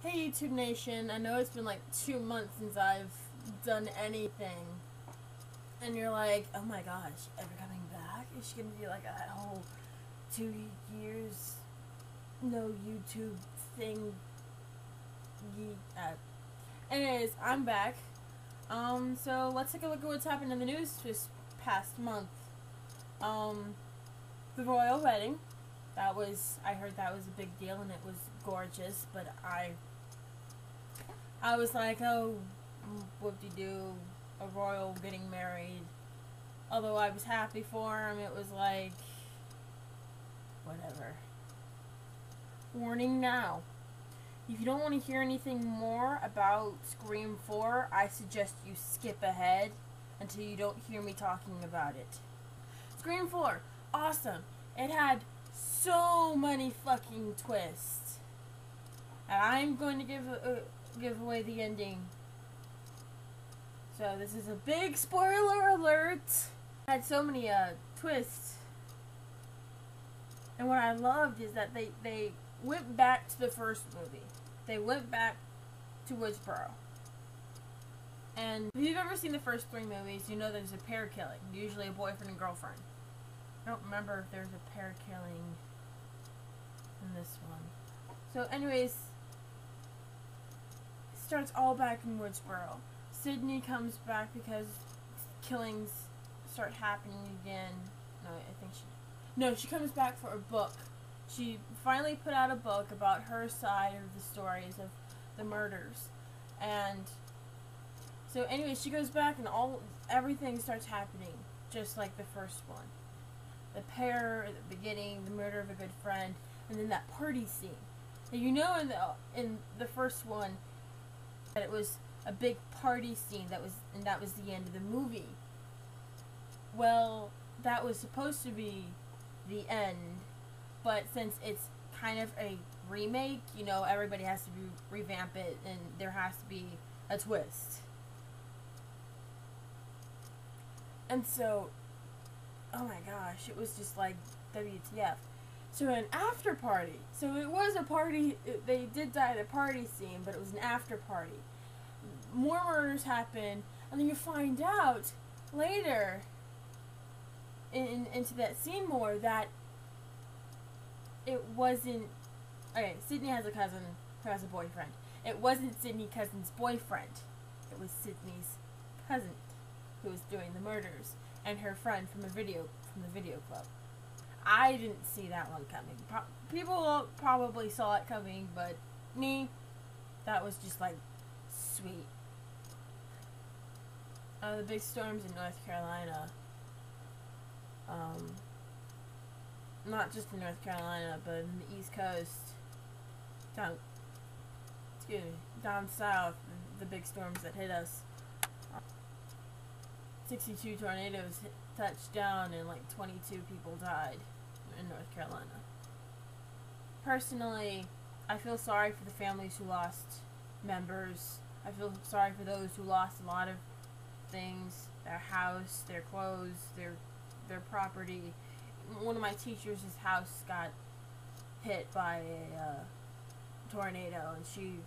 Hey YouTube Nation, I know it's been like 2 months since I've done anything. And you're like, oh my gosh, ever coming back? Is she gonna do like a whole 2 years no YouTube thing? Anyways, I'm back. So let's take a look at what's happened in the news this past month. The royal wedding. I heard that was a big deal and it was gorgeous, but I was like, oh, whoop-de-doo, a royal getting married. Although I was happy for him, it was like, whatever. Warning now. If you don't want to hear anything more about Scream 4, I suggest you skip ahead until you don't hear me talking about it. Scream 4, awesome. It had so many fucking twists. And I'm going to give away the ending. So this is a big spoiler alert. It had so many twists. And what I loved is that they went back to the first movie. They went back to Woodsboro. And if you've ever seen the first 3 movies, you know there's a pair killing. Usually a boyfriend and girlfriend. I don't remember if there's a pair killing in this one. So anyways, it starts all back in Woodsboro. Sydney comes back because killings start happening again. She comes back for a book. She finally put out a book about her side of the stories of the murders. And so anyway, she goes back and everything starts happening just like the first one. The pair at the beginning, the murder of a good friend, and then that party scene. Now, you know in the first one that it was a big party scene that was the end of the movie. Well, that was supposed to be the end, but since it's kind of a remake, you know, everybody has to revamp it and there has to be a twist. And so, oh my gosh, it was just like WTF. So an after party. So it was a party, they did die at a party scene, but it was an after party. More murders happen, and then you find out later into that scene more that it wasn't, okay, Sydney has a cousin who has a boyfriend. It wasn't Sydney's cousin's boyfriend. It was Sydney's cousin who was doing the murders, and her friend from the video club. I didn't see that one coming. People probably saw it coming, but me, that was just like sweet. The big storms in North Carolina. Not just in North Carolina, but in the East Coast. Down south, the big storms that hit us. 62 tornadoes touched down and like 22 people died in North Carolina. Personally, I feel sorry for the families who lost members. I feel sorry for those who lost a lot of things, their house, their clothes, their property. One of my teachers' house got hit by a tornado, and she,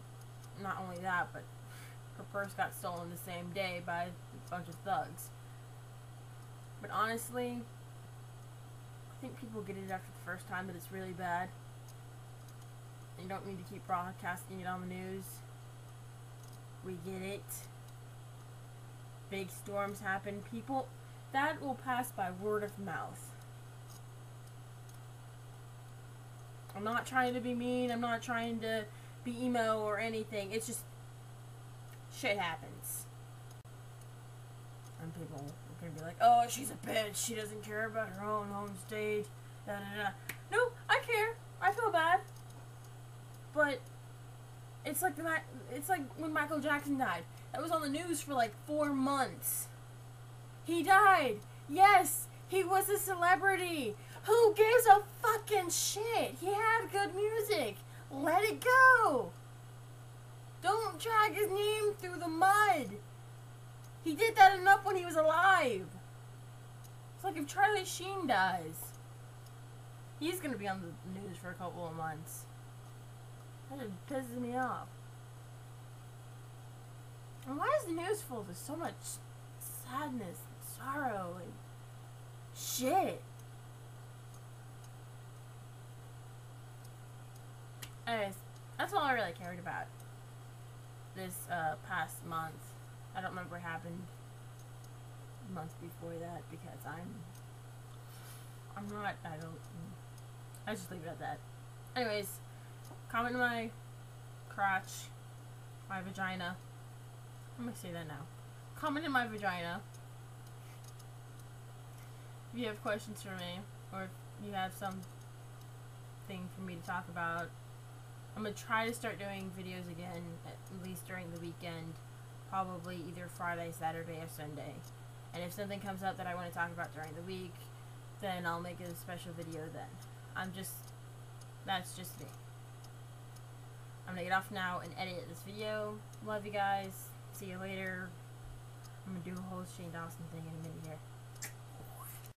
not only that, but her purse got stolen the same day by a bunch of thugs. But honestly, I think people get it after the first time that it's really bad. You don't need to keep broadcasting it on the news. We get it. Big storms happen. People, that will pass by word of mouth. I'm not trying to be mean. I'm not trying to be emo or anything. It's just shit happens. And people are going to be like, oh, she's a bitch. She doesn't care about her own home state. Da, da, da. No, I care. I feel bad. But it's like when Michael Jackson died. That was on the news for like 4 months. He died. Yes, he was a celebrity. Who gives a fucking shit? He had good music. Let it go. Don't drag his name through the mud. He did that enough when he was alive. It's like if Charlie Sheen dies. He's gonna be on the news for a couple of months. That just pisses me off. And why is the news full of so much sadness and sorrow and shit? Anyways, that's all I really cared about this past month. I don't remember what happened months before that because I just leave it at that. Anyways, comment in my crotch, my vagina. I'm gonna say that now. Comment in my vagina if you have questions for me, or if you have something for me to talk about. I'm gonna try to start doing videos again, at least during the weekend. Probably either Friday, Saturday, or Sunday. And if something comes up that I want to talk about during the week, then I'll make a special video then. That's just me. I'm gonna get off now and edit this video. Love you guys. See you later. I'm gonna do a whole Shane Dawson thing in a minute here.